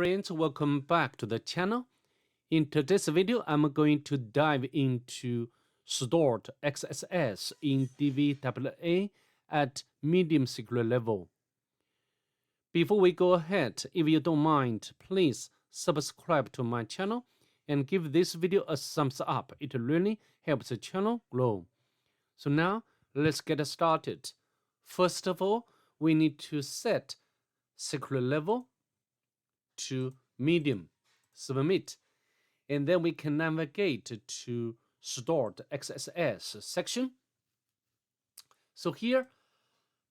Friends, welcome back to the channel. In today's video, I'm going to dive into stored XSS in DVWA at medium secret level. Before we go ahead, if you don't mind, please subscribe to my channel and give this video a thumbs up. It really helps the channel grow. So now, let's get started. First of all, we need to set secret level to medium, submit, and then we can navigate to stored XSS section. So here,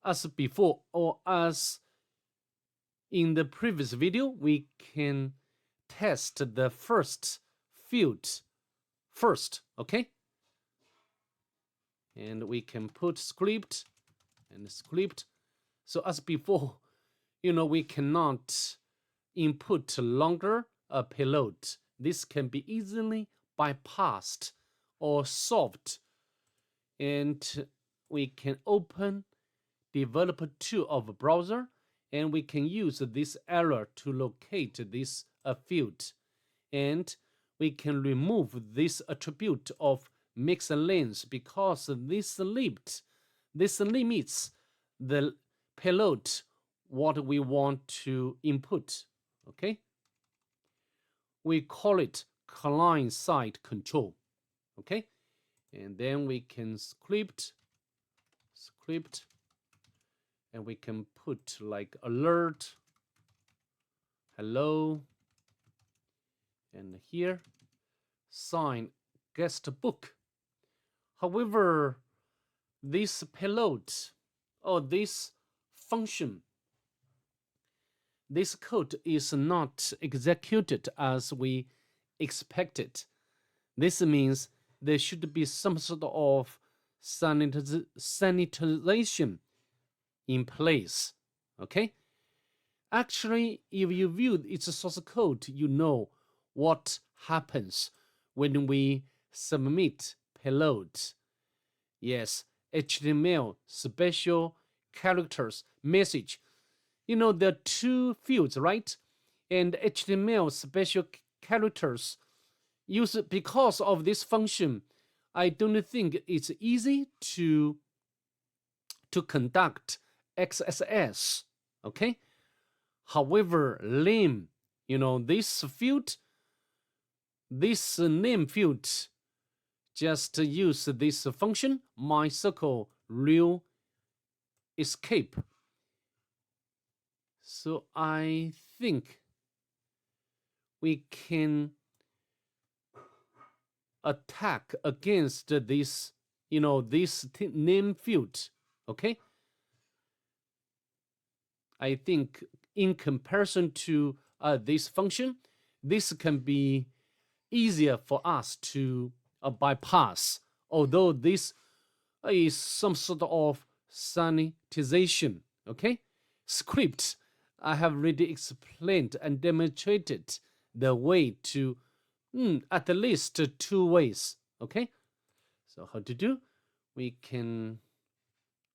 as before or as in the previous video, we can test the first field first, okay? And we can put script and script. So as before, we cannot input longer a payload. This can be easily bypassed or solved. And we can open developer tool of a browser, and we can use this error to locate this field. And we can remove this attribute of mix length because this limits the payload what we want to input. Okay, we call it client-side control. Okay, and then we can script, and we can put like alert, hello, and here sign guest book. However, this payload or this function, this code is not executed as we expected. This means there should be some sort of sanitization in place. Okay? Actually, if you view its source code, you know what happens when we submit payloads. Yes, HTML special characters message. There are two fields, right? And HTML special characters used because of this function. I don't think it's easy to conduct XSS. Okay. However, name, this field, this name field, just use this function mycircle real escape. So I think we can attack against this, this name field. Okay. I think in comparison to this function, this can be easier for us to bypass, although this is some sort of sanitization. Okay, script, I have already explained and demonstrated the way to at least two ways. Okay, so how to do? We can,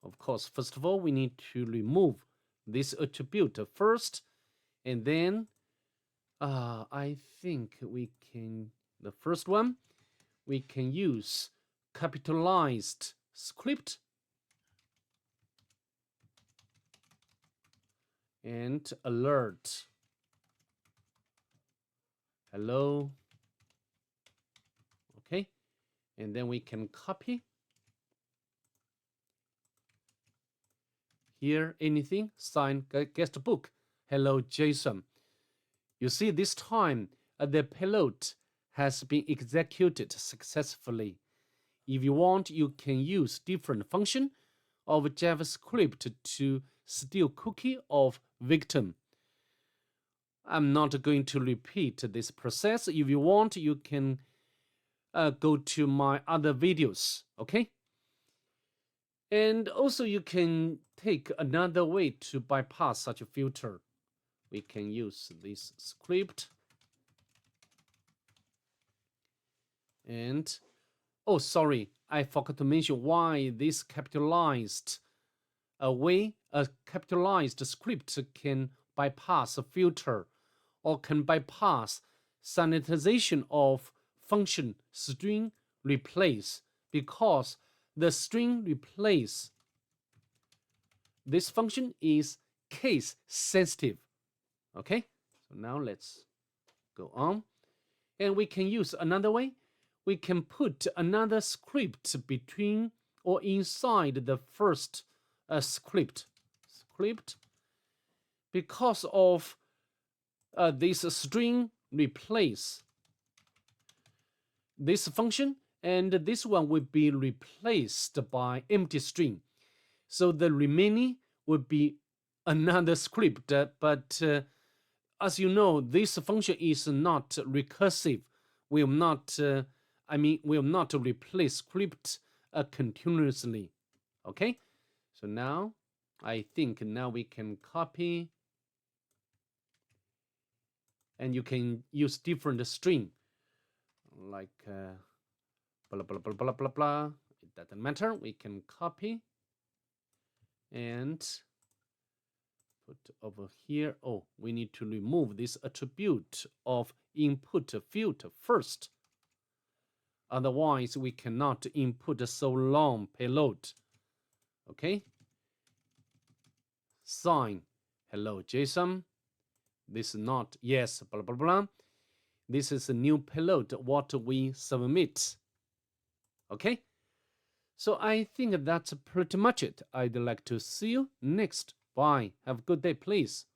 of course, first of all, we need to remove this attribute first, and then I think we can, the first one, we can use capitalized script and alert, hello. Okay, and then we can copy here anything, sign guest book, hello JSON. You see, this time the payload has been executed successfully. If you want, you can use different function of JavaScript to steal cookie of victim. I'm not going to repeat this process. If you want, you can go to my other videos. Okay. And also you can take another way to bypass such a filter. We can use this script. And, oh, sorry, I forgot to mention why this capitalized a capitalized script can bypass a filter or can bypass sanitization of function string replace, because the string replace this function is case sensitive. Okay, so now let's go on. And we can use another way. We can put another script between or inside the first script. Because of this string replace this function, and this one will be replaced by empty string. So the remaining would be another script, but as you know, this function is not recursive. Will not replace script continuously. Okay, so now I think now we can copy, and you can use different string like blah blah blah blah blah blah. It doesn't matter. We can copy and put over here. Oh, we need to remove this attribute of input field first. Otherwise, we cannot input so long payload. Okay. Sign hello JSON. This is not yes blah blah blah. This is a new payload what we submit. Okay. So I think that's pretty much it. I'd like to see you next. Bye. Have a good day, please.